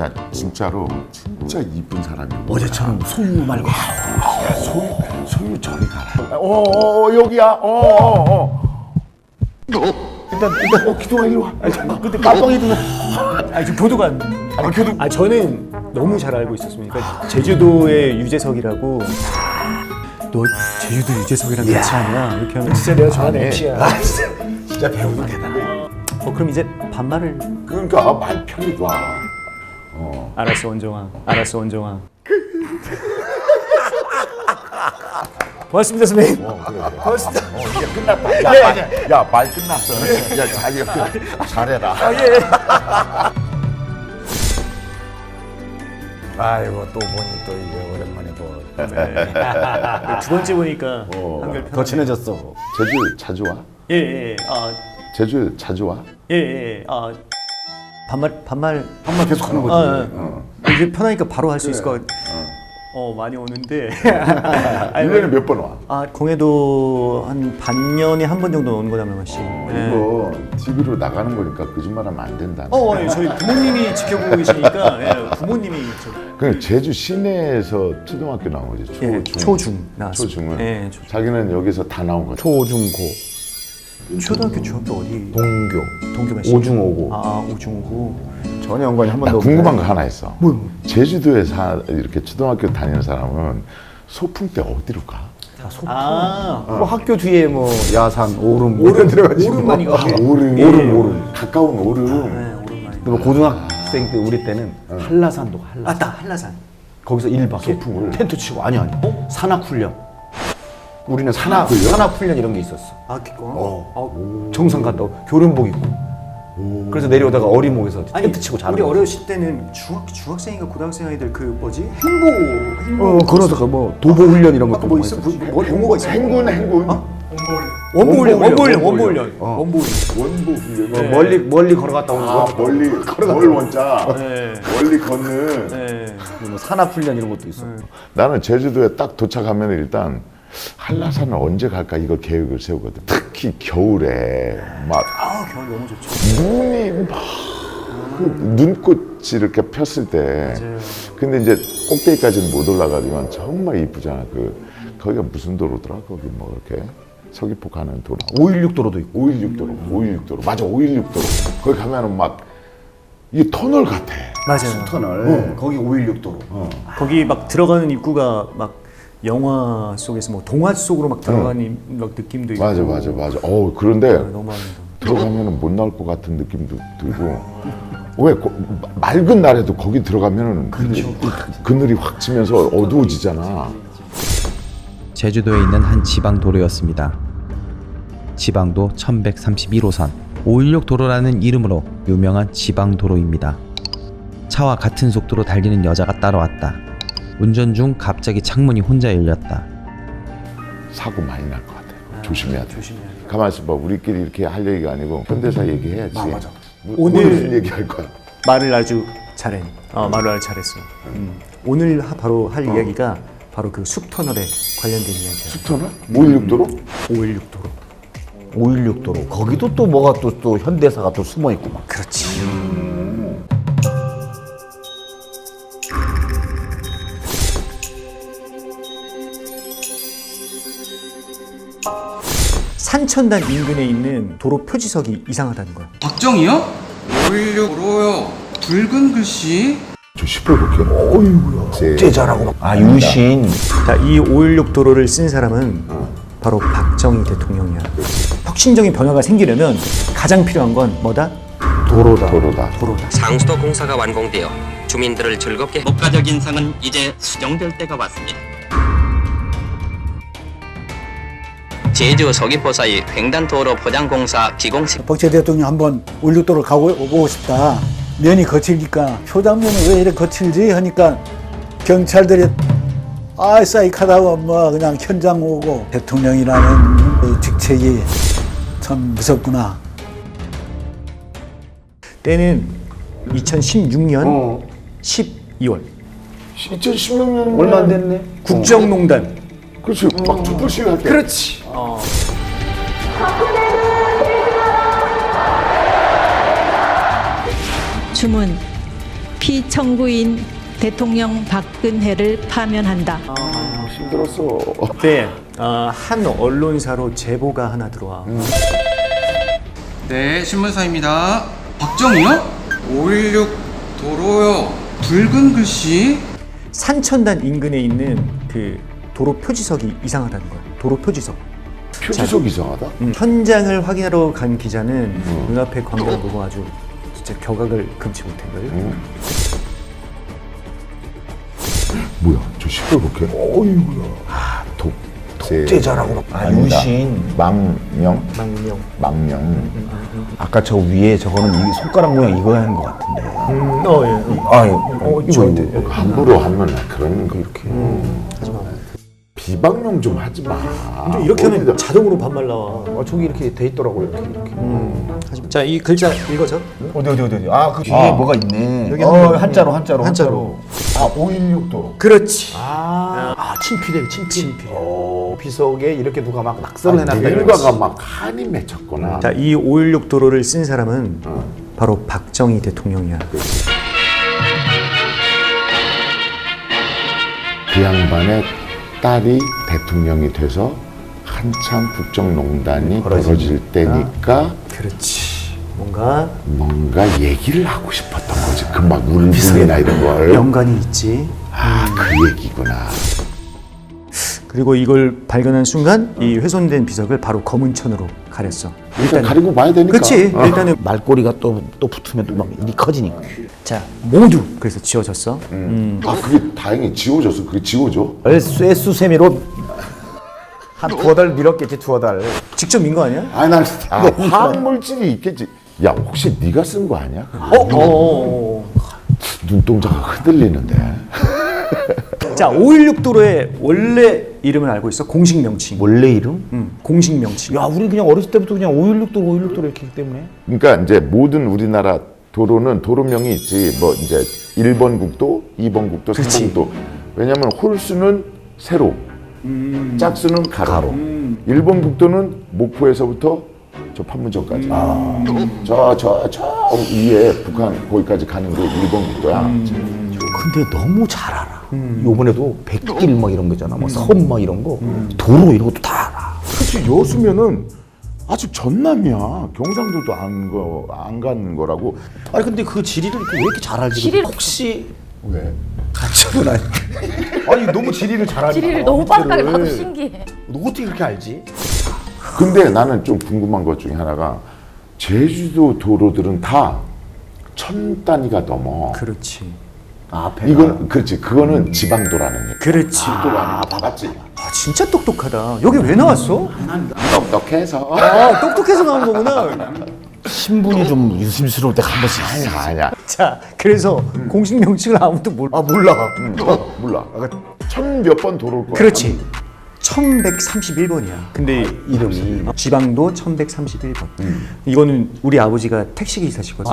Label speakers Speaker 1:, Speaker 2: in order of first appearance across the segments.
Speaker 1: 야 진짜로 진짜 이쁜 사람이
Speaker 2: 어제처럼 소유 말고.
Speaker 1: 야, 소유 저리 가라. 여기야. 일단 기동아 일로 와.
Speaker 2: 근데 깜빡이도.
Speaker 3: 지금 교도관. 저는 너무 잘 알고 있었습니다. 그러니까 제주도의 유재석이라고. 너 제주도 유재석이랑 같이 하냐? 이렇게 하면 진짜 내가 좋아하는 MC야.
Speaker 1: 진짜 배우는 대단해.
Speaker 3: 그럼 이제 반말을.
Speaker 1: 그러니까 말 편히 놔.
Speaker 3: 알았어 원정아. 알았어 원정아. 고맙습니다 선배님. 고맙습니다.
Speaker 1: 이제 끝났다. 야 말 끝났어. 야 자기가 잘해라.
Speaker 2: 아이고 또 보니 또 이게 오랜만에 또.
Speaker 3: 두 번째 보니까 한결
Speaker 2: 더 친해졌어.
Speaker 1: 제주 자주 와?
Speaker 3: 예예.
Speaker 1: 제주 자주 와?
Speaker 3: 예예. 반말
Speaker 1: 계속 하는 거지.
Speaker 3: 이제 편하니까 바로 할 수 있을 것 같아. 많이 오는데.
Speaker 1: 1년에 몇 번 와?
Speaker 3: 공해도 한 반년에 한 번 정도 오는 거잖아요, 한 번씩.
Speaker 1: 이거 TV로 나가는 거니까 거짓말하면 안 된다.
Speaker 3: 저희 부모님이 지켜보고 계시니까 부모님이
Speaker 1: 그 제주 시내에서 초등학교 나온 거지.
Speaker 3: 초중 나왔어요.
Speaker 1: 초중은.
Speaker 3: 예,
Speaker 1: 자기는 여기서 다 나온 거지.
Speaker 2: 초중고.
Speaker 3: 초등학교 중학교 어디?
Speaker 2: 동교.
Speaker 3: 몇 시?
Speaker 2: 오중오고.
Speaker 3: 오중오고.
Speaker 2: 전혀 연관이 한 번도.
Speaker 1: 궁금한 거 하나 있어.
Speaker 2: 뭐?
Speaker 1: 제주도에 이렇게 초등학교 다니는 사람은 소풍 때 어디로 가?
Speaker 2: 다 소풍.
Speaker 3: 뭐
Speaker 2: 학교 뒤에 뭐 야산, 오름 들어가지고.
Speaker 3: 오름 많이 가고.
Speaker 1: 오름. 가까운 오름.
Speaker 3: 오름 많이.
Speaker 2: 뭐 고등학생 때 우리 때는 한라산도 한라산.
Speaker 3: 맞다, 한라산.
Speaker 2: 거기서 1박
Speaker 1: 소풍을.
Speaker 2: 텐트 치고 아니 산악 훈련. 우리는 산악 훈련 이런 게 있었어. 정상 갔다 교련복 입고. 그래서 내려오다가 어리목에서 텐트 치고 자는
Speaker 3: 우리
Speaker 2: 거지.
Speaker 3: 어렸을 때는 중학생인가 고등학생 아이들 그 뭐지? 행보.
Speaker 2: 그러다가 뭐 도보 훈련 이런 것도
Speaker 3: 뭐 있어? 뭐 용어가 있어?
Speaker 1: 행군.
Speaker 3: 원보훈련.
Speaker 1: 원보 훈련.
Speaker 2: 멀리 걸어갔다 오는 거.
Speaker 1: 멀리 걸 원자.
Speaker 3: 네.
Speaker 1: 멀리 걷는.
Speaker 3: 네.
Speaker 2: 뭐 산악 훈련 이런 것도 있어.
Speaker 1: 나는 제주도에 딱 도착하면 일단 한라산을 언제 갈까 이걸 계획을 세우거든. 특히 겨울에 막
Speaker 3: 겨울 너무 좋죠.
Speaker 1: 눈이 막 그 눈꽃이 이렇게 폈을 때.
Speaker 3: 맞아요.
Speaker 1: 근데 이제 꼭대기까지는 못 올라가지만 정말 이쁘잖아. 거기가 무슨 도로더라? 거기 뭐 이렇게 서귀포 가는 도로.
Speaker 2: 516 도로도 있고.
Speaker 1: 516도로. 맞아, 516도로. 거기 가면은 막 이게 터널 같아.
Speaker 3: 맞아요.
Speaker 2: 터널. 거기 516 도로.
Speaker 3: 거기 막 들어가는 입구가 막 영화 속에서 뭐 동화 속으로 막 들어가는 막 느낌도 있고.
Speaker 1: 맞아. 그런데
Speaker 3: 너무 많이.
Speaker 1: 들어가면은 못 나올 것 같은 느낌도 들고. 왜 맑은 날에도 거기 들어가면은 그늘이 확 지면서 어두워지잖아.
Speaker 4: 제주도에 있는 한 지방 도로였습니다. 지방도 1131호선 516 도로라는 이름으로 유명한 지방 도로입니다. 차와 같은 속도로 달리는 여자가 따라왔다. 운전 중 갑자기 창문이 혼자 열렸다.
Speaker 1: 사고 많이 날 것 같아. 조심해야 돼.
Speaker 3: 조심해야 돼.
Speaker 1: 가만 있어봐. 우리끼리 이렇게 할 얘기가 아니고 현대사 얘기해야지.
Speaker 2: 맞아.
Speaker 1: 오늘 무슨 얘기할 거야?
Speaker 3: 말을 아주 잘해. 말을 아주 잘했어. 오늘 바로 할 이야기가 바로 그 숲터널에 관련된 이야기야.
Speaker 1: 숲터널? 516도로?
Speaker 3: 516 도로.
Speaker 2: 516 도로. 거기도 또 뭐가 또 현대사가 또 숨어 있고 막.
Speaker 3: 그렇지. 산천단 인근에 있는 도로 표지석이 이상하다는 거야.
Speaker 5: 박정희요? 516도로요. 붉은 글씨?
Speaker 1: 좀 시뻘겋게. 어이구야.
Speaker 2: 제 잘하고 막. 유신.
Speaker 3: 자, 이 516 도로를 쓴 사람은 바로 박정희 대통령이야. 혁신적인 변화가 생기려면 가장 필요한 건 뭐다?
Speaker 1: 도로다.
Speaker 6: 상수도 공사가 완공되어 주민들을 즐겁게
Speaker 7: 국가적 인상은 이제 수정될 때가 왔습니다.
Speaker 6: 제주 서귀포 사이 횡단도로 포장공사 기공식
Speaker 8: 박정희 대통령 한번 516도를 오고 싶다. 면이 거칠니까 표장면은 왜 이렇게 거칠지 하니까 경찰들이 사이카다고 뭐 그냥 현장 오고 대통령이라는 그 직책이 참 무섭구나.
Speaker 3: 때는 2016년 12월
Speaker 1: 2016년
Speaker 2: 얼마 안 됐네.
Speaker 3: 국정농단.
Speaker 1: 그렇지. 막 촛불 시위할 때.
Speaker 3: 그렇지.
Speaker 9: 주문 피청구인 대통령 박근혜를 파면한다.
Speaker 1: 힘들었어.
Speaker 3: 그때 한 언론사로 제보가 하나 들어와.
Speaker 5: 네, 신문사입니다. 박정희요? 516 도로요. 붉은 글씨.
Speaker 3: 산천단 인근에 있는 그 도로 표지석이 이상하다는 거야. 도로 표지석.
Speaker 1: 표지석 이상하다?
Speaker 3: 현장을 확인하러 간 기자는 눈앞에 광경을 보고 아주 진짜 격악을 금치 못한 거예요.
Speaker 1: 뭐야, 저 시뻘겋게. 어이구야.
Speaker 2: 독재자라고. 유신.
Speaker 1: 망명.
Speaker 2: 아까 저 위에 저거는 이 손가락 모양 이거 하는 것 같은데.
Speaker 3: 이거 뭔데?
Speaker 1: 함부로 하면 그런 거 이렇게. 하지 마. 비방용 좀 하지 마.
Speaker 3: 이렇게 하면 자동으로 반말 나와.
Speaker 2: 저기 이렇게 돼 있더라고요. 이렇게.
Speaker 3: 자, 이 글자 읽어줘.
Speaker 2: 어디. 그 뒤에 뭐가 있네.
Speaker 3: 여기
Speaker 2: 한자로.
Speaker 1: 516도.
Speaker 3: 그렇지.
Speaker 2: 친필이에요, 친필. 비석에 이렇게 누가 막 낙서를 해놨다.
Speaker 1: 일가가 막 한이 맺혔구나.
Speaker 3: 자, 이 516 도로를 쓴 사람은 바로 박정희 대통령이야.
Speaker 1: 그 양반의 딸이 대통령이 돼서 한참 국정농단이 벌어질 때니까
Speaker 3: 그렇지. 뭔가
Speaker 1: 얘기를 하고 싶었던 거지. 그 막 울분이나 이런 걸.
Speaker 3: 연관이 있지.
Speaker 1: 그 얘기구나.
Speaker 3: 그리고 이걸 발견한 순간 이 훼손된 비석을 바로 검은 천으로 가렸어.
Speaker 1: 일단 가리고 봐야 되니까.
Speaker 3: 그렇지. 일단은
Speaker 2: 말꼬리가 또 붙으면 또 막 일이 커지니까.
Speaker 3: 자, 모두 그래서 지워졌어.
Speaker 1: 그게 다행히 지워졌어. 그게 지워져.
Speaker 2: 쇠수세미로 한 두어 달 밀었겠지, 두어 달.
Speaker 3: 직접 민 거 아니야?
Speaker 1: 아니 난 화학물질이 있겠지. 야, 혹시 네가 쓴 거 아니야? 눈동자가 흔들리는데.
Speaker 3: 자, 516 도로의 원래 이름을 알고 있어? 공식 명칭.
Speaker 2: 원래 이름?
Speaker 3: 공식 명칭.
Speaker 2: 야, 우리 그냥 어렸을 때부터 그냥 516도로 이렇게 했기 때문에.
Speaker 1: 그러니까 이제 모든 우리나라 도로는 도로명이 있지. 뭐 이제 1번 국도, 2번 국도, 3번 국도. 왜냐면 홀수는 세로, 짝수는 가로. 1번 국도는 목포에서부터 저 판문점까지. 저 위에 북한 거기까지 가는 게 1번 국도야.
Speaker 2: 근데 너무 잘 알아. 요번에도 백길 막 이런 거잖아. 뭐 섬 막 이런 거. 도로 이런 것도 다 알아.
Speaker 1: 그렇지. 여수면은 아직 전남이야. 경상도도 안 가는 거라고.
Speaker 2: 아니 근데 그 지리를 왜 이렇게 잘 알지?
Speaker 9: 지리를-
Speaker 2: 혹시
Speaker 1: 왜?
Speaker 2: 가처분 아니? 아니 너무 지리를 잘 알지.
Speaker 9: 지리를 너무 빠르게 나도 신기해.
Speaker 2: 너 어떻게 그렇게 알지?
Speaker 1: 근데 나는 좀 궁금한 것 중에 하나가 제주도 도로들은 다 1000단위가 넘어.
Speaker 3: 그렇지.
Speaker 1: 이건 그렇지. 그거는 지방도라는 얘기.
Speaker 3: 그렇지.
Speaker 1: 도가 봐봤지.
Speaker 3: 진짜 똑똑하다. 여기 왜 나왔어?
Speaker 1: 똑똑해서.
Speaker 3: 똑똑해서 나온 거구나.
Speaker 2: 신분이 좀 유심스러울 때 한 번씩.
Speaker 1: 아니야.
Speaker 3: 자, 그래서 공식 명칭을 아무도 몰라.
Speaker 1: 몰라. 몰라. 1000몇 번 도로일 거야.
Speaker 3: 그렇지. 1131번이야. 근데 이름이 지방도 1131번. 이거는 우리 아버지가 택시 기사시거든.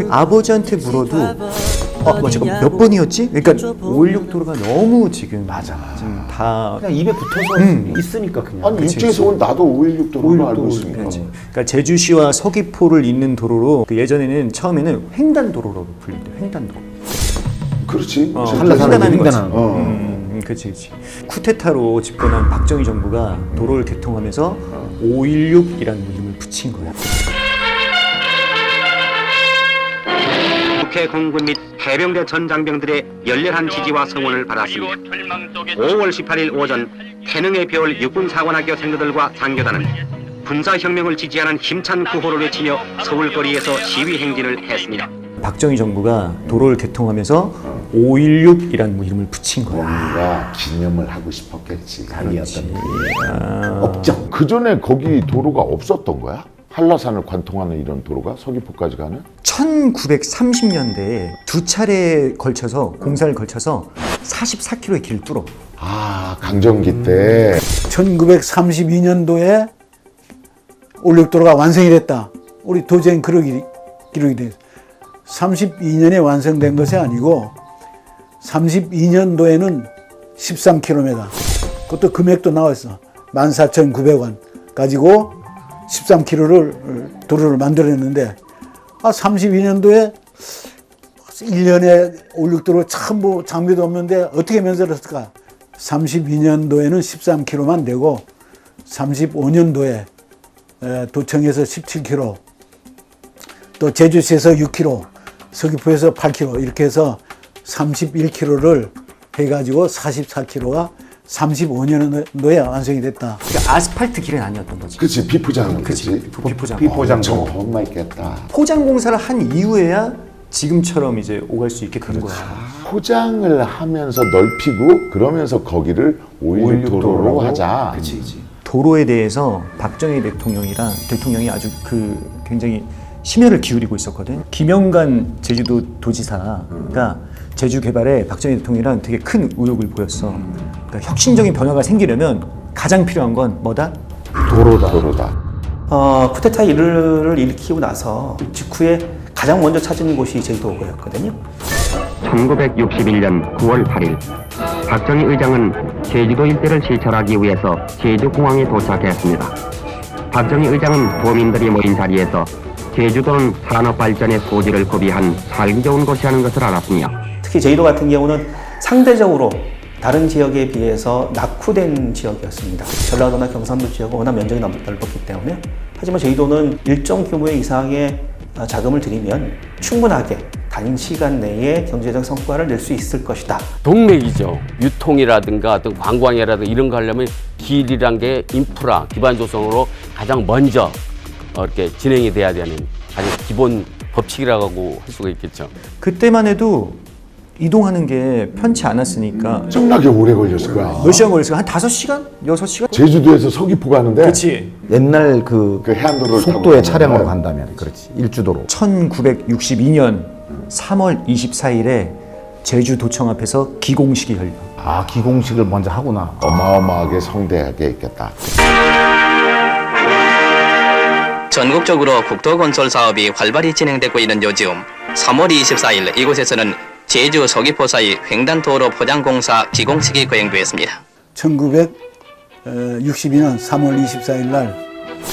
Speaker 3: 아버지한테 물어도 지금 몇 번이었지? 그러니까 516 도로가 너무 지금 지금 다
Speaker 2: 그냥 입에 붙어서 있으니까 그냥.
Speaker 1: 아니 이쪽에서 온 나도 516 도로를 알고 있으니까.
Speaker 3: 그렇지. 그러니까 제주시와 서귀포를 잇는 도로로 그 예전에는 처음에는 횡단도로로 불린대. 횡단도로.
Speaker 1: 그렇지.
Speaker 3: 횡단하는 거지.
Speaker 2: 횡단하는
Speaker 3: 그렇지. 쿠데타로 집권한 박정희 정부가 도로를 개통하면서 516이라는 이름을 붙인 거야.
Speaker 7: 국회 공군 및 해병대 전 장병들의 열렬한 지지와 성원을 받았습니다. 5월 18일 오전 태능의 별 육군사관학교 생도들과 장교단은 군사혁명을 지지하는 힘찬 구호를 외치며 서울거리에서 시위 행진을 했습니다.
Speaker 3: 박정희 정부가 도로를 개통하면서 516이라는 이름을 붙인 거야.
Speaker 1: 뭔가 기념을 하고 싶었겠지.
Speaker 2: 달리였던
Speaker 1: 업적. 그 전에 거기 도로가 없었던 거야? 한라산을 관통하는 이런 도로가 서귀포까지 가는?
Speaker 3: 1930년대에 두 차례에 걸쳐서 공사를 걸쳐서 44km의 길을 뚫어.
Speaker 1: 강정기 때.
Speaker 8: 1932년도에 516도로가 완성이 됐다. 우리 도저히 기록이 돼. 32년에 완성된 것이 아니고 32년도에는 13km. 그것도 금액도 나와 있어. 14,900원 가지고 13km를 도로를 만들었는데 32년도에 1년에 5,6도로 참 뭐 장비도 없는데 어떻게 면설했을까? 32년도에는 13km만 되고 35년도에 도청에서 17km, 또 제주시에서 6km, 서귀포에서 8km 이렇게 해서 31km를 해가지고 44km가 35년도에 완성이 됐다.
Speaker 3: 그러니까 아스팔트 길은 아니었던 거지.
Speaker 1: 그치, 비포장. 그치.
Speaker 3: 비포장.
Speaker 2: 비포장.
Speaker 1: 정말 있겠다.
Speaker 3: 포장 공사를 한 이후에야 지금처럼 이제 오갈 수 있게 된 거야.
Speaker 1: 포장을 하면서 넓히고 그러면서 거기를 516 도로로 하자.
Speaker 3: 그치. 도로에 대해서 박정희 대통령이랑 대통령이 아주 굉장히 심혈을 기울이고 있었거든. 김영관 제주도 도지사가 제주 개발에 박정희 대통령이랑 되게 큰 의욕을 보였어. 그러니까 혁신적인 변화가 생기려면 가장 필요한 건 뭐다?
Speaker 1: 도로다.
Speaker 10: 쿠데타 일을 일으키고 나서 직후에 가장 먼저 찾은 곳이 제주도였거든요.
Speaker 7: 1961년 9월 8일 박정희 의장은 제주도 일대를 시찰하기 위해서 제주공항에 도착했습니다. 박정희 의장은 도민들이 모인 자리에서 제주도는 산업발전의 소지를 고비한 살기 좋은 곳이라는 것을 알았으며
Speaker 10: 특히 제주도 같은 경우는 상대적으로 다른 지역에 비해서 낙후된 지역이었습니다. 전라도나 경상도 지역은 워낙 면적이 넓었기 때문에. 하지만 제주도는 일정 규모 이상의 자금을 들이면 충분하게 단위 시간 내에 경제적 성과를 낼 수 있을 것이다.
Speaker 11: 동맥이죠. 유통이라든가 어떤 관광이라든가 이런 거 하려면 길이란 게 인프라, 기반 조성으로 가장 먼저 이렇게 진행이 돼야 되는 아주 기본 법칙이라고 할 수가 있겠죠.
Speaker 3: 그때만 해도 이동하는 게 편치 않았으니까
Speaker 1: 엄청나게 오래 걸렸을 거야.
Speaker 3: 몇 시간 걸렸을까? 한 5시간? 6시간?
Speaker 1: 제주도에서 서귀포 가는데
Speaker 3: 그렇지.
Speaker 2: 옛날 그
Speaker 1: 해안도로를
Speaker 2: 속도의
Speaker 1: 타고
Speaker 2: 차량으로
Speaker 1: 가면.
Speaker 2: 간다면 그렇지. 일주도로.
Speaker 3: 1962년 3월 24일에 제주도청 앞에서 기공식이 열려.
Speaker 2: 아, 기공식을 먼저 하구나.
Speaker 1: 어마어마하게 성대하게 있겠다.
Speaker 6: 전국적으로 국도 건설 사업이 활발히 진행되고 있는 요즘 3월 24일 이곳에서는 제주 서귀포 사이 횡단도로 포장공사 기공식이 거행되었습니다.
Speaker 8: 1962년 3월 24일 날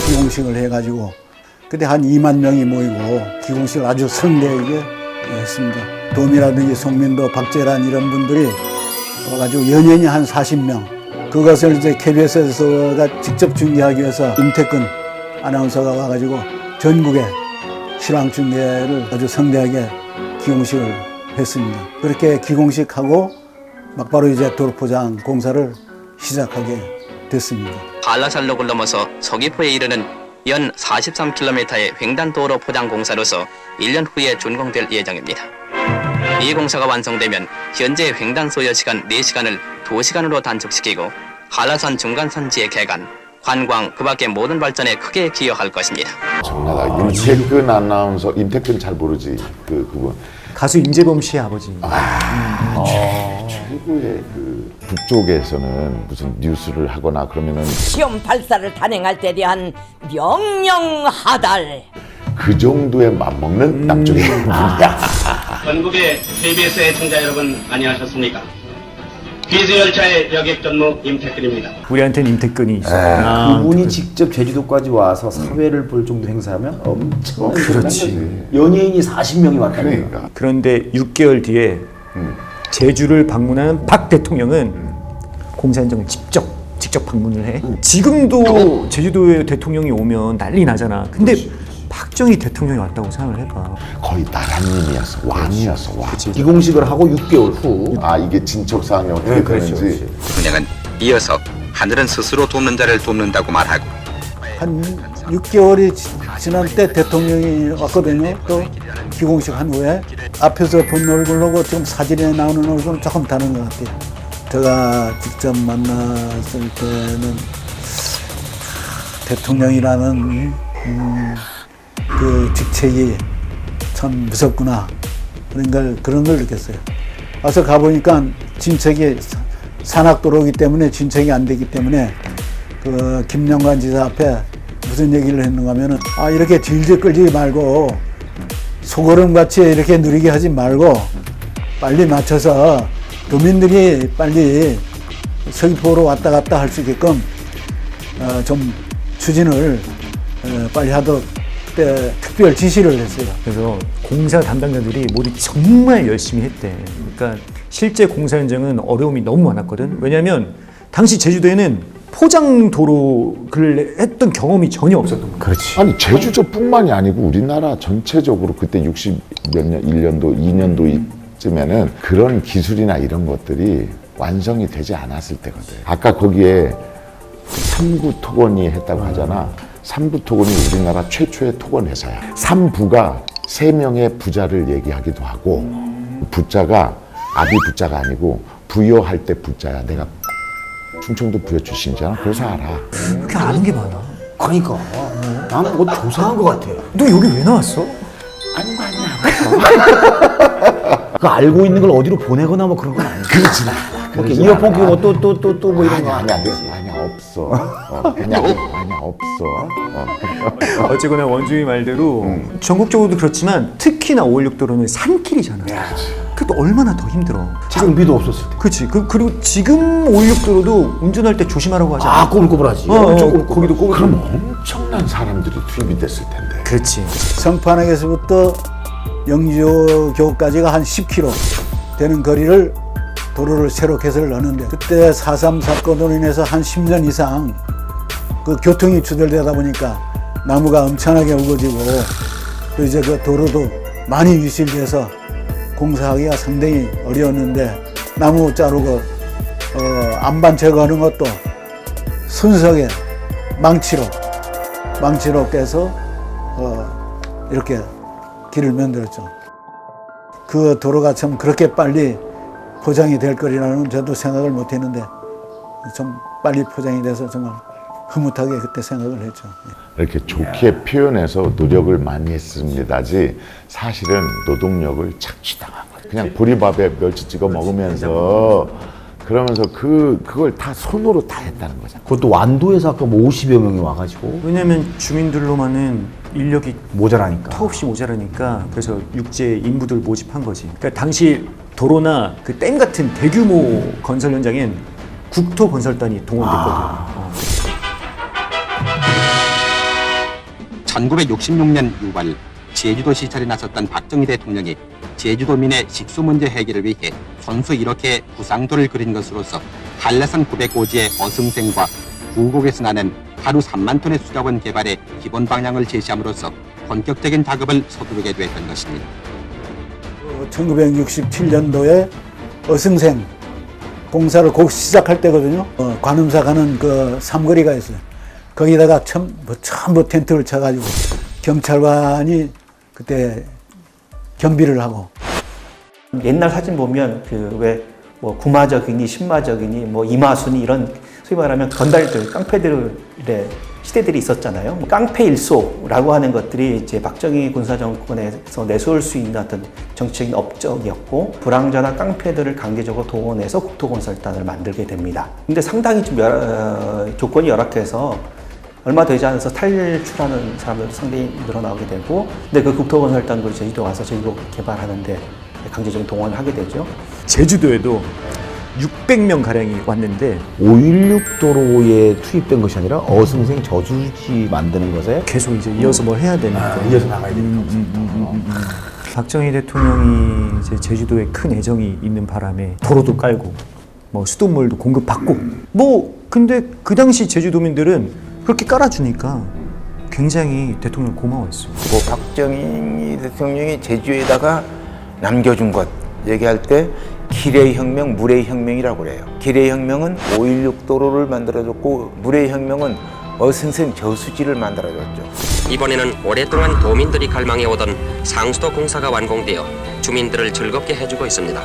Speaker 8: 기공식을 해가지고 그때 한 2만 명이 모이고 기공식을 아주 성대하게 했습니다. 도미라든지 송민도, 박재란 이런 분들이 와가지고 연예인이 한 40명. 그것을 이제 KBS가 직접 중계하기 위해서 임태근 아나운서가 와가지고 전국에 실황 중계를 아주 성대하게 기공식을 했습니다. 그렇게 기공식하고 막바로 이제 도로포장 공사를 시작하게 됐습니다.
Speaker 6: 한라산로를 넘어서 서귀포에 이르는 연 43km의 횡단도로 포장 공사로서 1년 후에 준공될 예정입니다. 이 공사가 완성되면 현재 횡단 소요 시간 4시간을 2시간으로 단축시키고 한라산 중간선지의 개간, 관광, 그 밖의 모든 발전에 크게 기여할 것입니다.
Speaker 1: 정나다. 임태근 아나운서, 임태근 잘 모르지. 그분.
Speaker 3: 가수 임재범 씨의 아버지.
Speaker 1: 최고의 북쪽에서는 무슨 뉴스를 하거나 그러면은
Speaker 9: 시험 발사를 단행할 때 대한 명령하달.
Speaker 1: 그 정도에 맞먹는 남쪽의 분이야.
Speaker 7: 전국의 KBS 애청자 여러분 안녕하셨습니까? 귀즈열차의 여객 전무 임태근입니다.
Speaker 3: 우리한테는 임태근이 있어.
Speaker 2: 그분이 직접 제주도까지 와서 사회를 볼 정도 행사하면 엄청난
Speaker 3: 그렇지.
Speaker 2: 연예인이 40명이 왔다는 거야.
Speaker 1: 그러니까.
Speaker 3: 그런데 6개월 뒤에 제주를 방문하는 박 대통령은 공사 현장을 직접 방문을 해. 지금도 제주도에 대통령이 오면 난리 나잖아. 근데 박정희 대통령이 왔다고 생각을 해봐.
Speaker 1: 거의 나라님이었어. 왕이었어. 왕.
Speaker 2: 기공식을 하고 6개월 후.
Speaker 1: 아, 이게 진척사항이 어떻게 되는지.
Speaker 6: 대통령은 이어서 하늘은 스스로 돕는 자를 돕는다고 말하고
Speaker 8: 한 6개월이 지난 때 대통령이 왔거든요. 또 기공식 한 후에 앞에서 본 얼굴하고 지금 사진에 나오는 얼굴은 조금 다른 것 같아요. 제가 직접 만났을 때는 대통령이라는 그 직책이 참 무섭구나 그런 걸 느꼈어요. 와서 가보니까 진척이 산악도로이기 때문에 진척이 안 되기 때문에 그 김영관 지사 앞에 무슨 얘기를 했는가 하면은 이렇게 질질 끌지 말고 소고름같이 이렇게 누리게 하지 말고 빨리 맞춰서 도민들이 빨리 서귀포로 왔다 갔다 할 수 있게끔 좀 추진을 빨리 하도록 그때 특별 지시를 했어요.
Speaker 3: 그래서 공사 담당자들이 모두 정말 열심히 했대. 그러니까 실제 공사 현장은 어려움이 너무 많았거든. 왜냐하면 당시 제주도에는 포장 도로를 했던 경험이 전혀 없었던 거야.
Speaker 2: 그렇지.
Speaker 1: 아니 제주도뿐만이 아니고 우리나라 전체적으로 그때 60 몇 년, 1년도, 2년도 쯤에는 그런 기술이나 이런 것들이 완성이 되지 않았을 때거든. 아까 거기에 삼구 토건이 했다고 하잖아. 삼부 토건이 우리나라 최초의 토건 회사야. 삼부가 3명의 부자를 얘기하기도 하고 부자가 아비 부자가 아니고 부여할 때 부자야. 내가 충청도 부여 출신이잖아. 그래서 알아.
Speaker 3: 그렇게 아는 게 많아.
Speaker 2: 그러니까 나는 뭐 조사한 것 같아.
Speaker 3: 너 여기 왜 나왔어?
Speaker 1: 아닌 거 아니야.
Speaker 2: 그 알고 있는 걸 어디로 보내거나 뭐 그런 건 아니지.
Speaker 1: 그렇진 않아.
Speaker 2: 이렇게 이어폰 끼고 또 뭐 이런 거
Speaker 1: 아니야 없어. 그냥 아니야 없어.
Speaker 3: 어쨌거나 원주민 말대로 전국적으로도 그렇지만 특히나 516도로는 산길이잖아. 그것도 얼마나 더 힘들어.
Speaker 2: 장비도 없었을 때.
Speaker 3: 그렇지. 그리고 지금 516도로도 운전할 때 조심하라고 하잖아.
Speaker 2: 아 꼬불꼬불하지.
Speaker 3: 거기도 꼬불.
Speaker 1: 그럼 엄청난 사람들이 투입이 됐을 텐데.
Speaker 3: 그렇지.
Speaker 8: 성판에서부터 영주교까지가 한 10km 되는 거리를 도로를 새로 개설을 하는데 그때 4.3 사건으로 인해서 한 10년 이상 그 교통이 주절되다 보니까 나무가 엄청나게 우거지고 또 이제 그 도로도 많이 유실돼서 공사하기가 상당히 어려웠는데 나무 자르고 안반 제거하는 것도 순석에 망치로 깨서 이렇게 길을 만들었죠. 그 도로가 참 그렇게 빨리 포장이 될 거리라는 저도 생각을 못 했는데 좀 빨리 포장이 돼서 정말 흐뭇하게 그때 생각을 했죠.
Speaker 1: 이렇게 좋게 표현해서 노력을 많이 했습니다지 사실은 노동력을 착취당한 거예요. 그냥 보리밥에 멸치 찍어 먹으면서 그러면서 그걸 다 손으로 다 했다는 거잖아.
Speaker 2: 그것도 완도에서 아까 뭐 50여 명이 와가지고
Speaker 3: 왜냐면 주민들로만은 인력이
Speaker 2: 모자라니까.
Speaker 3: 턱없이 모자라니까 그래서 육지에 인부들 모집한 거지. 그러니까 당시 도로나 그 댐 같은 대규모 건설 현장엔 국토건설단이 동원됐거든.
Speaker 7: 1966년 6월 제주도 시찰에 나섰던 박정희 대통령이 제주도민의 식수 문제 해결을 위해 선수 이렇게 구상도를 그린 것으로서 한라산 905지의 어승생과 구곡에서 나는 하루 3만 톤의 수자원 개발의 기본 방향을 제시함으로써 본격적인 작업을 서두르게 됐던 것입니다.
Speaker 8: 1967년도에 어승생 공사를 곧 시작할 때거든요. 관음사 가는 그 삼거리가 있어요. 거기다가 전부 텐트를 쳐가지고 경찰관이 그때 경비를 하고.
Speaker 10: 옛날 사진 보면 그 왜 뭐 구마적이니 신마적이니 뭐 이마순이 이런 소위 말하면 건달들 깡패들의 시대들이 있었잖아요. 깡패 일소라고 하는 것들이 이제 박정희 군사 정권에서 내세울 수 있는 어떤 정치적인 업적이었고 불황자나 깡패들을 강제적으로 동원해서 국토건설단을 만들게 됩니다. 근데 상당히 좀 조건이 열악해서 얼마 되지 않아서 탈출하는 사람들도 상당히 늘어나게 되고 근데 그 국토건설단도 제주도 와서 제주도 개발하는데 강제적인 동원을 하게 되죠.
Speaker 3: 제주도에도 600명 가량이 왔는데
Speaker 2: 516 도로에 투입된 것이 아니라 어승생 저수지 만드는 것에
Speaker 3: 계속 이제 이어서 뭘 해야 되니까
Speaker 2: 이어서 나가야 되니까.
Speaker 3: 박정희 대통령이 이제 제주도에 큰 애정이 있는 바람에 도로도 깔고 뭐 수돗물도 공급받고 뭐 근데 그 당시 제주도민들은 그렇게 깔아주니까 굉장히 대통령 고마워했어요.
Speaker 12: 뭐 박정희 대통령이 제주에다가 남겨준 것 얘기할 때 길의 혁명, 물의 혁명이라고 그래요. 길의 혁명은 516 도로를 만들어줬고 물의 혁명은 어승생 저수지를 만들어줬죠.
Speaker 6: 이번에는 오랫동안 도민들이 갈망해오던 상수도 공사가 완공되어 주민들을 즐겁게 해주고 있습니다.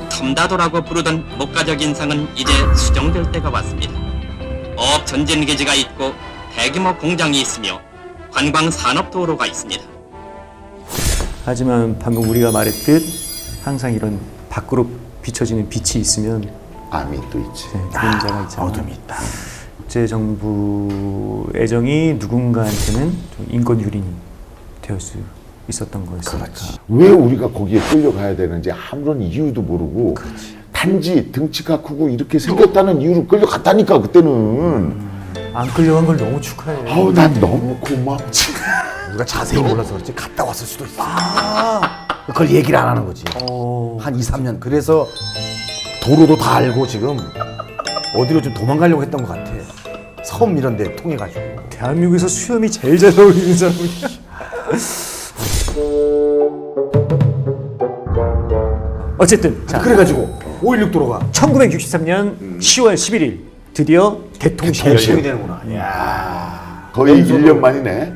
Speaker 6: 텀다도라고 부르던 목가적 인상은 이제 수정될 때가 왔습니다. 어업 전진기지가 있고 대규모 공장이 있으며 관광 산업도로가 있습니다.
Speaker 3: 하지만 방금 우리가 말했듯 항상 이런 밖으로 비춰지는 빛이 있으면
Speaker 1: 암이 또 있지.
Speaker 3: 그림자가 있잖아.
Speaker 2: 어둠이 있다.
Speaker 3: 국제정부 애정이 누군가한테는 좀 인권 유린이 될 수 있었던 거였으니까.
Speaker 1: 왜 우리가 거기에 끌려가야 되는지 아무런 이유도 모르고 단지 등치가 크고 이렇게 생겼다는 이유로 끌려갔다니까 그때는.
Speaker 3: 안 끌려간 걸 너무 축하해.
Speaker 1: 난 너무 고맙지.
Speaker 2: 우리가 자세히 몰라서 그렇지 갔다 왔을 수도 있어. 그걸 얘기를 안 하는 거지. 한 2, 3년. 그래서 도로도 다 알고 지금 어디로 좀 도망가려고 했던 것 같아. 섬 이런 데 통해가지고.
Speaker 3: 대한민국에서 수염이 제일 잘 어울리는 사람이야. 어쨌든 자,
Speaker 2: 그래가지고 5.16 도로가
Speaker 3: 1963년 10월 11일 드디어 개통식이
Speaker 2: 개통이
Speaker 3: 열려.
Speaker 2: 되는구나. 이야.
Speaker 1: 거의 1년 만이네.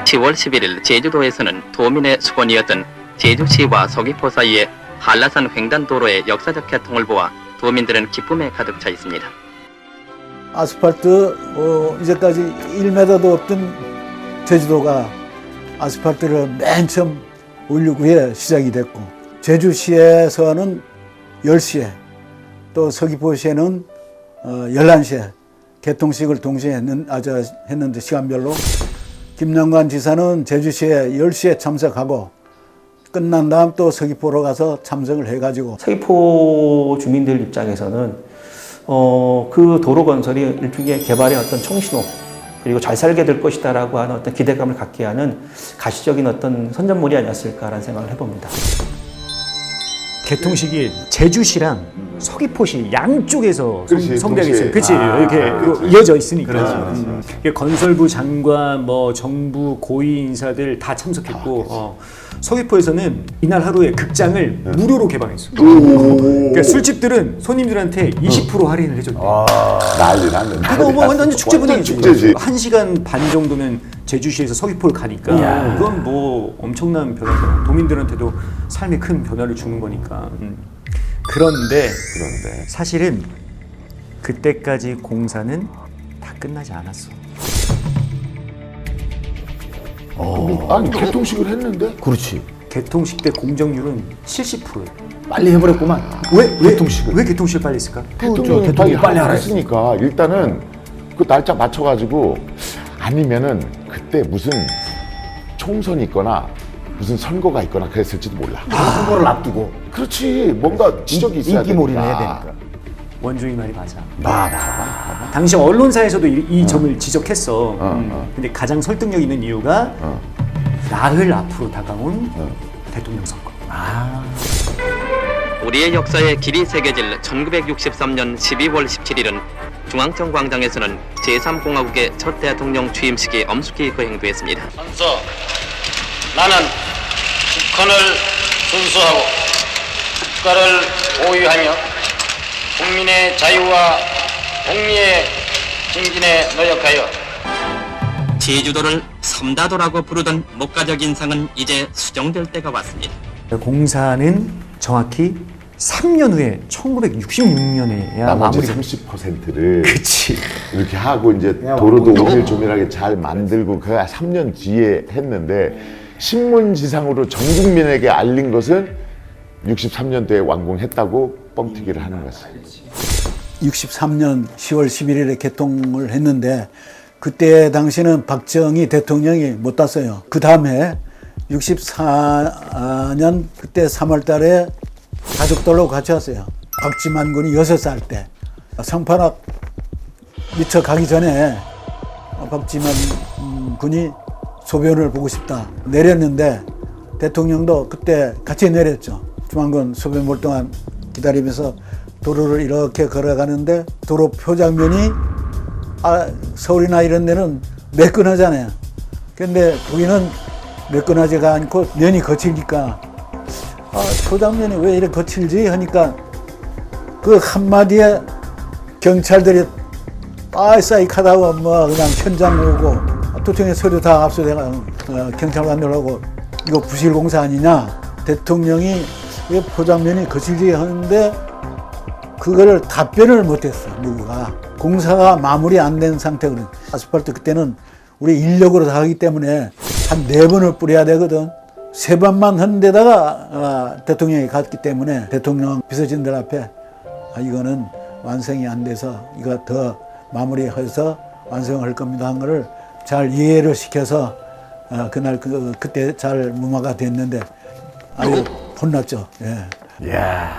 Speaker 6: 10월 11일 제주도에서는 도민의 수건이었던 제주시와 서귀포 사이의 한라산 횡단도로의 역사적 개통을 보아 도민들은 기쁨에 가득 차 있습니다.
Speaker 8: 아스팔트 이제까지 1m도 없던 제주도가 아스팔트를 맨 처음 5.16 후에 시작이 됐고, 제주시에서는 10시에 또 서귀포시에는 11시에 개통식을 동시에 했는데 시간별로 김영관 지사는 제주시에 10시에 참석하고 끝난 다음 또 서귀포로 가서 참석을 해가지고,
Speaker 10: 서귀포 주민들 입장에서는 그 도로 건설이 일종의 개발의 어떤 총신호, 그리고 잘 살게 될 것이다라고 하는 어떤 기대감을 갖게 하는 가시적인 어떤 선전물이 아니었을까라는 생각을 해봅니다.
Speaker 3: 개통식이 제주시랑 서귀포시 양쪽에서
Speaker 1: 그렇지,
Speaker 3: 성대하게 있어요.
Speaker 1: 동시에.
Speaker 3: 그렇지. 이렇게 이어져 있으니까.
Speaker 1: 그렇지.
Speaker 3: 이게 건설부 장관, 뭐 정부 고위 인사들 다 참석했고, 서귀포에서는 이날 하루에 극장을 무료로 개방했어요. 그러니까 술집들은 손님들한테 20% 할인을 해줬대.
Speaker 1: 난리 났네.
Speaker 3: 그거 뭐 완전 축제 분위기지.
Speaker 1: 축제지.
Speaker 3: 1시간 반 정도면 제주시에서 서귀포를 가니까 그건 뭐 엄청난 변화다. 도민들한테도 삶에 큰 변화를 주는 거니까. 그런데 사실은 그때까지 공사는 다 끝나지 않았어.
Speaker 1: 아니 개통식을 했는데?
Speaker 2: 그렇지.
Speaker 3: 개통식 때 공정률은 70%예요.
Speaker 2: 빨리 해버렸구만.
Speaker 3: 왜 개통식을 빨리 했을까?
Speaker 1: 대통령이 빨리 하라 했으니까 일단은 그 날짜 맞춰가지고, 아니면은 그때 무슨 총선이 있거나 무슨 선거가 있거나 그랬을지도 몰라.
Speaker 2: 선거를 앞두고.
Speaker 1: 그렇지, 뭔가 지적이 있어야 되니까.
Speaker 2: 인기몰이는 해야 되니까.
Speaker 3: 원종이 말이 맞아. 당시 언론사에서도 이 점을 지적했어. 근데 가장 설득력 있는 이유가 나흘 앞으로 다가온 대통령 선거.
Speaker 6: 우리의 역사에 길이 새겨질 1963년 12월 17일은 중앙청 광장에서는 제3공화국의 첫 대통령 취임식이 엄숙히 거행되었습니다.
Speaker 13: 먼저 나는 국헌을 순수하고 국가를 보유하며 국민의 자유와 복리의 증진에 노력하여
Speaker 6: 제주도를 삼다도라고 부르던 목가적 인상은 이제 수정될 때가 왔습니다.
Speaker 3: 공사는 정확히 3년 후에 1966년에야
Speaker 1: 나머지
Speaker 3: 마무리가
Speaker 1: 30%를
Speaker 3: 그치.
Speaker 1: 이렇게 하고 이제 도로도 오밀조밀하게 잘 만들고 그 3년 뒤에 했는데, 신문지상으로 전 국민에게 알린 것은 63년도에 완공했다고 뻥튀기를 하는 거지.
Speaker 8: 63년 10월 11일에 개통을 했는데, 그때 당시는 박정희 대통령이 못 땄어요. 그 다음에 64년 그때 3월 달에 가족들로 같이 왔어요. 박지만 군이 6살 때. 성판악 미처 가기 전에 박지만 군이 소변을 보고 싶다 내렸는데, 대통령도 그때 같이 내렸죠. 주만군 소변 볼 동안 기다리면서 도로를 이렇게 걸어가는데, 도로 표장면이 서울이나 이런 데는 매끈하잖아요. 근데 거기는 매끈하지가 않고 면이 거칠니까 표장면이 왜 이렇게 거칠지 하니까 그 한마디에 경찰들이 싸익하다고 뭐 그냥 현장 오고 도청에 서류 다 압수돼가 경찰관들하고 이거 부실공사 아니냐, 대통령이 왜 포장면이 거칠지 하는데 그거를 답변을 못했어. 누구가. 공사가 마무리 안 된 상태거든. 아스팔트 그때는 우리 인력으로 다 하기 때문에 한 4번을 뿌려야 되거든. 3번만 한 데다가 대통령이 갔기 때문에 대통령 비서진들 앞에 이거는 완성이 안 돼서 이거 더 마무리해서 완성할 겁니다 한 거를 잘 이해를 시켜서 그날 그때 잘 무마가 됐는데 아주 혼났죠. 예.
Speaker 2: 이야,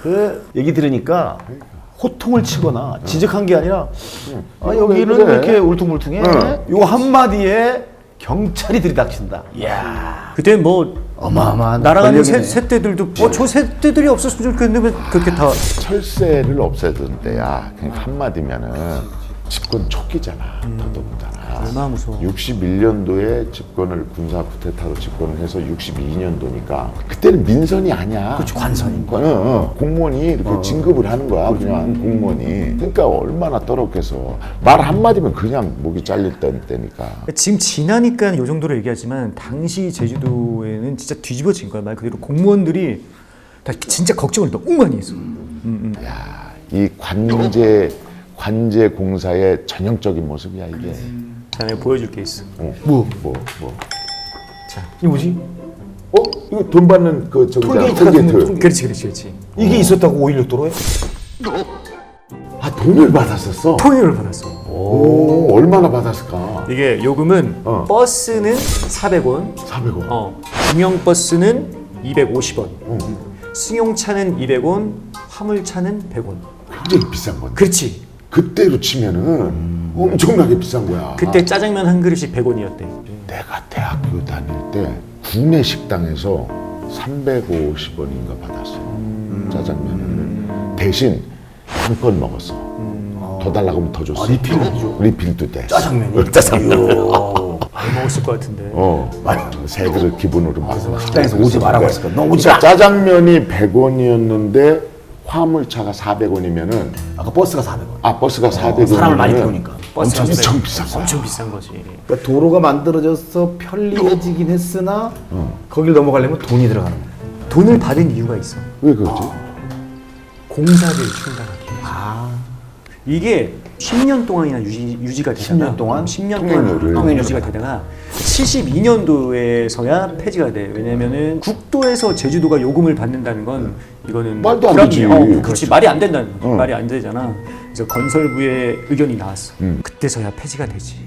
Speaker 2: 그 얘기 들으니까 호통을 치거나 지적한 게 아니라 여기는 왜 이렇게 울퉁불퉁해? 요 한마디에 경찰이 들이닥친다.
Speaker 3: 그때 뭐
Speaker 2: 어마어마한
Speaker 3: 날아가는
Speaker 2: 권력이네.
Speaker 3: 새떼들도 저 새떼들이 없었으면 좋겠는데 왜 그렇게 다
Speaker 1: 철새를 없애던 때야. 그냥 한마디면은 집권 초기잖아. 더더군다나.
Speaker 3: 얼마나 무서워.
Speaker 1: 61년도에 집권을 군사 쿠데타로 집권을 해서 62년도니까 그때는 민선이 아니야.
Speaker 2: 그렇지, 관선인
Speaker 1: 거야. 공무원이 이렇게 진급을 하는 거야. 그냥 공무원이. 그러니까 얼마나 떨었겠어. 말 한마디면 그냥 목이 잘릴 때니까.
Speaker 3: 지금 지나니까 이 정도로 얘기하지만 당시 제주도에는 진짜 뒤집어진 거야. 말 그대로 공무원들이 다 진짜 걱정을 너무 많이 했어.
Speaker 1: 야, 이 관제 공사의 전형적인 모습이야 이게.
Speaker 3: 자, 내가 보여줄 게 있어.
Speaker 1: 뭐?
Speaker 3: 자,
Speaker 2: 이게 뭐지?
Speaker 1: 이거 돈 받는 그 저기
Speaker 3: 톨게이트. 그렇지.
Speaker 2: 이게 있었다고 516도로에?
Speaker 1: 아, 돈을 받았었어?
Speaker 3: 통행을 받았어.
Speaker 1: 오, 얼마나 받았을까?
Speaker 3: 이게 요금은 버스는 400원,
Speaker 1: 400원.
Speaker 3: 중형 버스는 250원, 승용차는 200원, 화물차는 100원.
Speaker 1: 굉장히 비싼 건데.
Speaker 3: 그렇지.
Speaker 1: 그때로 치면은 엄청나게 비싼 거야.
Speaker 3: 그때 짜장면 한 그릇이 100원이었대.
Speaker 1: 내가 대학교 다닐 때 구내 식당에서 350원인가 받았어. 짜장면을. 대신 한 건 먹었어. 더 달라고 하면 더 줬어. 리필도 돼.
Speaker 2: 짜장면이?
Speaker 1: 짜장면.
Speaker 3: 많이 먹었을 것 같은데.
Speaker 1: 세 그릇 기본으로 먹어.
Speaker 2: 식당에서 오지 말라고 했을 거야. 너무
Speaker 1: 짜장면이 100원이었는데 화물차가 400원이면은
Speaker 2: 아까 버스가 400원.
Speaker 1: 아, 버스가 400원.
Speaker 2: 사람을 많이 태우니까.
Speaker 1: 엄청 비싼 거야.
Speaker 3: 엄청 비싼 거지.
Speaker 2: 그러니까 도로가 만들어져서 편리해지긴 했으나 거길 넘어가려면 돈이 들어가는 거야.
Speaker 3: 돈을 받은 이유가 있어.
Speaker 1: 왜 그러지?
Speaker 3: 공사를 충당하기 위해서. 이게 10년 동안이나 유지가 되다가
Speaker 2: 10년 동안?
Speaker 3: 10년
Speaker 1: 통행료를.
Speaker 3: 동안 유지가 되다가 72년도에서야 폐지가 돼. 왜냐면은 국도에서 제주도가 요금을 받는다는 건 이거는
Speaker 1: 말도 안 되지.
Speaker 3: 그렇지. 말이 안 된다는 거지. 말이 안 되잖아. 그래서 건설부의 의견이 나왔어. 그때서야 폐지가 되지.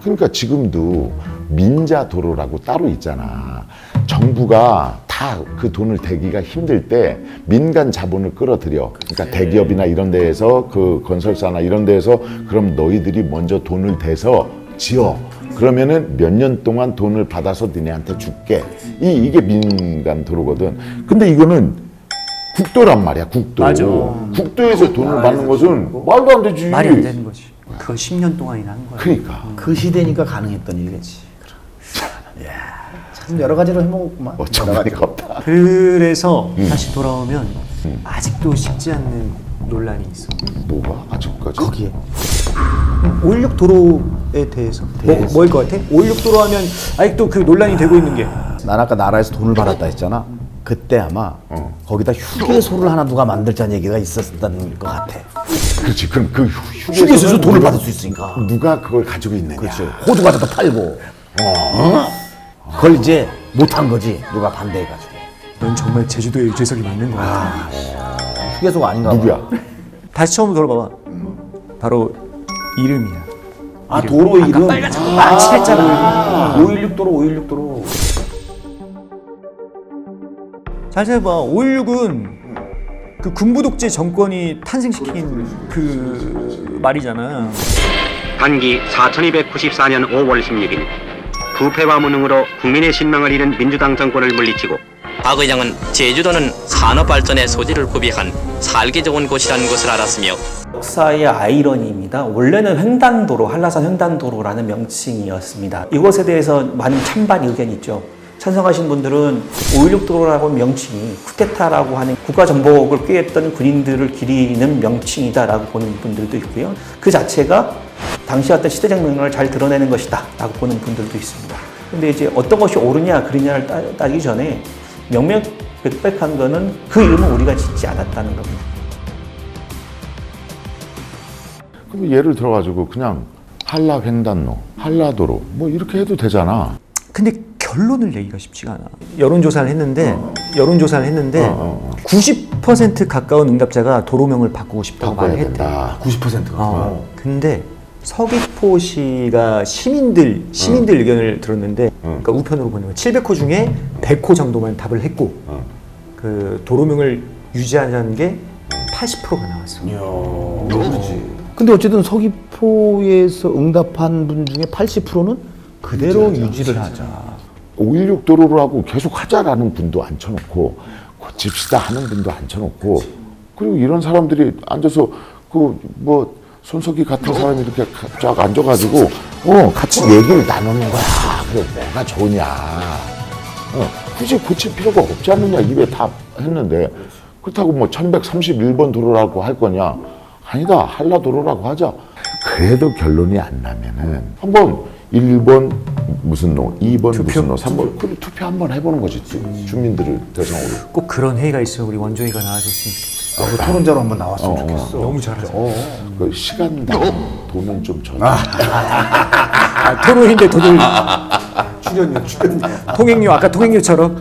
Speaker 1: 그러니까 지금도 민자 도로라고 따로 있잖아. 정부가 다 그 돈을 대기가 힘들 때 민간 자본을 끌어들여. 그러니까 대기업이나 이런 데에서 그 건설사나 이런 데에서 그럼 너희들이 먼저 돈을 대서 지어. 그러면은 몇 년 동안 돈을 받아서 니네한테 줄게. 이게 민간 도로거든. 근데 이거는 국도란 말이야, 국도.
Speaker 3: 맞아.
Speaker 1: 국도에서 돈을 받는 것은 말도 안 되지.
Speaker 3: 말이 안 되는 거지. 그걸 10년 동안이나 한 거야.
Speaker 1: 그러니까.
Speaker 2: 그 시대니까 가능했던 일이겠지. 참 여러 가지로 해먹었구만.
Speaker 1: 어처구니가 없다.
Speaker 3: 그래서 다시 돌아오면 아직도 식지 않는 논란이 있어.
Speaker 1: 뭐가 아직까지?
Speaker 2: 거기에
Speaker 3: 516 도로에 대해서 뭐일 것 같아? 516 도로 하면 아직도 그 논란이 되고 있는 게
Speaker 2: 난 아까 나라에서 돈을 받았다 했잖아. 그때 아마 거기다 휴게소를 하나 누가 만들자는 얘기가 있었다는 것 같아.
Speaker 1: 그렇지. 그럼 그
Speaker 2: 휴게소에서 돈을 받을 수 있으니까.
Speaker 1: 누가 그걸 가지고 있느냐.
Speaker 2: 그렇지. 호두 과자도 팔고. 그걸 이제 못한 거지. 누가 반대해가지고.
Speaker 3: 넌 정말 제주도의 유재석이 맞는 거야.
Speaker 2: 휴게소가 아닌가 봐.
Speaker 1: 누구야?
Speaker 3: 다시 처음으로 돌아봐봐. 바로 이름이야.
Speaker 2: 아, 도로 이름.
Speaker 3: 칠했잖아.
Speaker 2: 516 도로, 516 도로.
Speaker 3: 잘 생각해봐. 516은 그 군부 독재 정권이 탄생시킨 그 말이잖아.
Speaker 7: 단기 4294년 5월 16일 부패와 무능으로 국민의 신망을 잃은 민주당 정권을 물리치고
Speaker 6: 박 의장은 제주도는 산업발전의 소지를 구비한 살기 좋은 곳이라는 것을 알았으며
Speaker 10: 역사의 아이러니입니다. 원래는 횡단도로, 한라산 횡단도로라는 명칭이었습니다. 이것에 대해서 많은 찬반 의견이 있죠. 찬성하신 분들은 5.16 도로라고 하는 명칭이 쿠데타라고 하는 국가정복을 꾀했던 군인들을 기리는 명칭이다라고 보는 분들도 있고요. 그 자체가 당시 어떤 시대적 맥락을 잘 드러내는 것이다 라고 보는 분들도 있습니다. 근데 이제 어떤 것이 옳으냐 그르냐를 따지기 전에 명명백백한 거는 그 이름은 우리가 짓지 않았다는 겁니다.
Speaker 1: 그럼 예를 들어가지고 그냥 한라횡단로, 한라도로 뭐 이렇게 해도 되잖아.
Speaker 3: 근데 결론을 내기가 쉽지가 않아. 여론조사를 했는데 90% 가까운 응답자가 도로명을 바꾸고 싶다고 말을 했대.
Speaker 2: 90%가.
Speaker 3: 근데 서귀포시가 시민들 의견을 들었는데, 그러니까 우편으로 보는 거 700호 중에 100호 정도만 답을 했고, 그 도로명을 유지하자는 게 80%가 나왔어.
Speaker 2: 그렇지. 근데 어쨌든 서귀포에서 응답한 분 중에 80%는 그대로 유지를 하자.
Speaker 1: 516 도로로 하고 계속 하자라는 분도 앉혀놓고 고칩시다 하는 분도 앉혀놓고 그리고 이런 사람들이 앉아서 그 뭐 손석희 같은 사람이 이렇게 쫙 앉아가지고 같이 얘기를 나누는 거야. 그래 뭐가 좋으냐. 굳이 고칠 필요가 없지 않느냐 입에 다 했는데 그렇다고 뭐 1131번 도로라고 할 거냐. 아니다 한라도로라고 하자. 그래도 결론이 안 나면은 한번 1번 무슨 노, 2번 무슨 노, 3번 그럼 투표 한번 해보는 거지 주민들을 대상으로.
Speaker 3: 꼭 그런 회의가 있으면 우리 원종이가 나와줬으면 좋겠다.
Speaker 2: 토론자로 한번 나왔으면 좋겠어.
Speaker 3: 너무 잘하죠.
Speaker 1: 그 시간당 돈은 좀 줘.
Speaker 3: 토론인데 돈을
Speaker 2: 출연료.
Speaker 3: 통행료 아까 통행료처럼.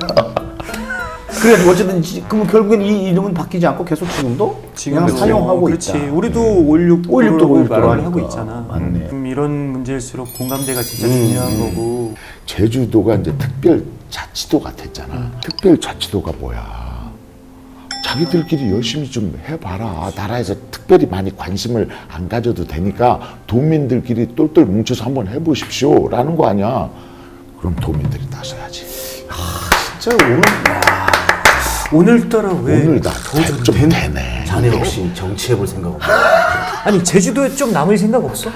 Speaker 2: 그래도 어쨌든 그럼 결국엔 이 이름은 바뀌지 않고 계속 지금도 그냥 사용하고
Speaker 3: 그렇지.
Speaker 2: 있다.
Speaker 3: 우리도 516도라고 말을 하고
Speaker 2: 그러니까.
Speaker 3: 있잖아.
Speaker 2: 맞네.
Speaker 3: 이런 문제일수록 공감대가 진짜 중요한 거고.
Speaker 1: 제주도가 이제 특별자치도가 됐잖아. 특별자치도가 뭐야? 자기들끼리 열심히 좀 해봐라. 나라에서 특별히 많이 관심을 안 가져도 되니까 도민들끼리 똘똘 뭉쳐서 한번 해보십시오. 라는 거 아니야. 그럼 도민들이 나서야지.
Speaker 2: 진짜
Speaker 3: 오늘따라 왜
Speaker 1: 오늘 나 좀 되네.
Speaker 2: 자네 혹시 정치해볼 생각 없나?
Speaker 3: 아니 제주도에 좀 남을 생각 없어?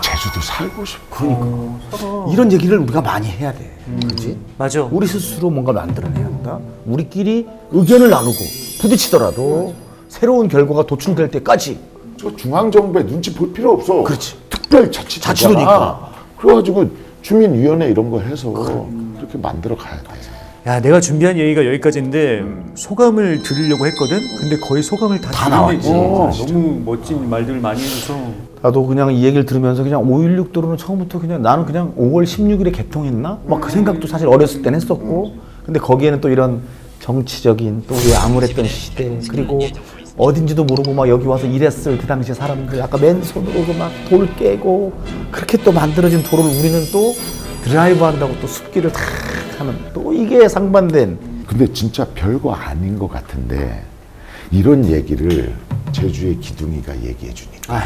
Speaker 1: 제주도 살고 싶어.
Speaker 2: 그러니까 이런 얘기를 우리가 많이 해야 돼. 그렇지?
Speaker 3: 맞아.
Speaker 2: 우리 스스로 뭔가 만들어내야 한다. 우리끼리 의견을 나누고 부딪히더라도 새로운 결과가 도출될 때까지.
Speaker 1: 저 중앙정부에 눈치 볼 필요 없어.
Speaker 2: 그렇지.
Speaker 1: 특별자치도잖아.
Speaker 2: 자치도니까.
Speaker 1: 그래가지고 주민위원회 이런 거 해서 그렇게 만들어 가야 돼.
Speaker 3: 야, 내가 준비한 얘기가 여기까지인데 소감을 들으려고 했거든. 근데 거의 소감을 다
Speaker 2: 나왔지.
Speaker 3: 너무 멋진 말들 많이 해줘서.
Speaker 2: 나도 그냥 이 얘기를 들으면서 그냥 516 도로는 처음부터 그냥 나는 그냥 5월 16일에 개통했나? 막 그 생각도 사실 어렸을 땐 했었고. 근데 거기에는 또 이런 정치적인 또 우리가 암울했던 시대 그리고 어딘지도 모르고 막 여기 와서 일했을 그 당시 사람들 아까 맨손으로 막 돌 깨고 그렇게 또 만들어진 도로를 우리는 또 드라이브 한다고 또 숲길을 탁 하는 또 이게 상반된.
Speaker 1: 근데 진짜 별거 아닌 것 같은데 이런 얘기를 제주의 기둥이가 얘기해 주니까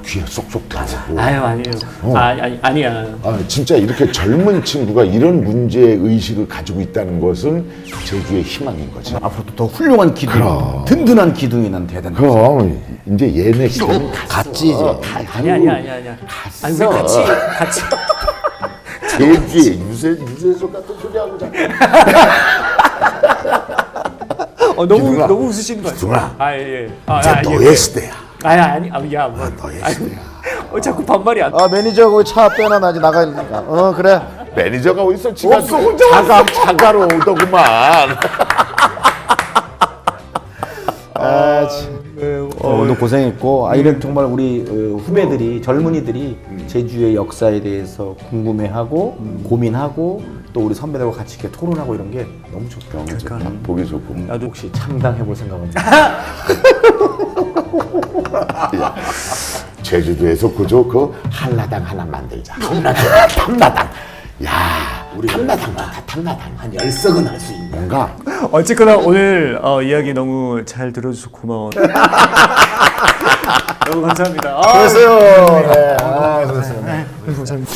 Speaker 1: 귀에 쏙쏙 들어오고.
Speaker 3: 아유 아니에요. 아니야.
Speaker 1: 진짜 이렇게 젊은 친구가 이런 문제 의식을 가지고 있다는 것은 제주의 희망인 거지.
Speaker 2: 앞으로도 더 훌륭한 기둥,
Speaker 1: 그럼.
Speaker 2: 든든한 기둥이 난 대단한.
Speaker 1: 그럼 이제 얘네 기둥
Speaker 2: 갔지 이제.
Speaker 3: 아니야. 아니 우리 같이.
Speaker 1: 제주의 유재석 같은 소리 하고 자꾸.
Speaker 3: 너무 웃으시는 거
Speaker 1: 기둥아.
Speaker 3: 예.
Speaker 1: 이제 너의 시대야.
Speaker 3: 너의 시대야. 자꾸 반말이 안.
Speaker 2: 매니저 거기 차 빼놔 나 이제 나가야 되니까. 그래.
Speaker 1: 매니저가 어딨어? 지가
Speaker 2: 없어, 혼자
Speaker 1: 자가로 오더구만.
Speaker 2: 오늘 고생했고 이런 정말 우리 후배들이 젊은이들이 제주의 역사에 대해서 궁금해하고 고민하고 또 우리 선배들과 같이 이렇게 토론하고 이런 게 너무 좋다.
Speaker 3: 그러니까.
Speaker 1: 보기 좋고.
Speaker 2: 나도 혹시 창당해볼 생각은
Speaker 1: 제주도에서 그 한라당 하나 만들자. 탐라당. 야, 우리 탐라당 많다. 탐라당
Speaker 2: 한 10석은 할 수 있는.
Speaker 1: 뭔가.
Speaker 3: 어쨌거나 오늘 이야기 너무 잘 들어줘서 고마워. 너무 감사합니다.
Speaker 2: 수고했어요.
Speaker 3: 감사합니다.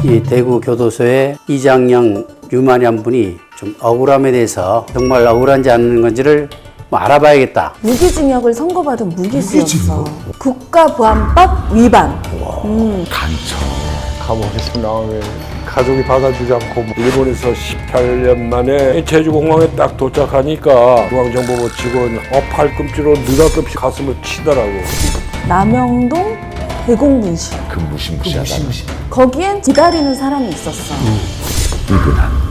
Speaker 14: 이 대구 교도소의 이장영 유만현 분이 좀 억울함에 대해서 정말 억울한지 않는 건지를 알아봐야겠다.
Speaker 15: 무기징역을 선고받은 무기수였어. 국가보안법 위반.
Speaker 1: 간첩.
Speaker 16: 감옥에서 나오면 가족이 받아주지 않고 일본에서 18년 만에 제주공항에 딱 도착하니까 중앙정보부 직원 팔꿈치로 느닷없이 가슴을 치더라고.
Speaker 15: 남영동 대공분실.
Speaker 1: 그 무시무시하다.
Speaker 15: 거기엔 기다리는 사람이 있었어.
Speaker 1: 이분한.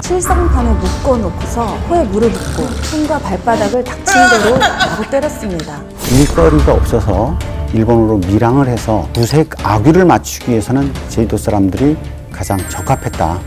Speaker 15: 칠성판에 묶어놓고서 코에 물을 붓고 손과 발바닥을 닥친 대로 바로 때렸습니다.
Speaker 14: 일거리가 없어서 일본으로 밀항을 해서 무색 악유를 맞추기 위해서는 제주도 사람들이 가장 적합했다.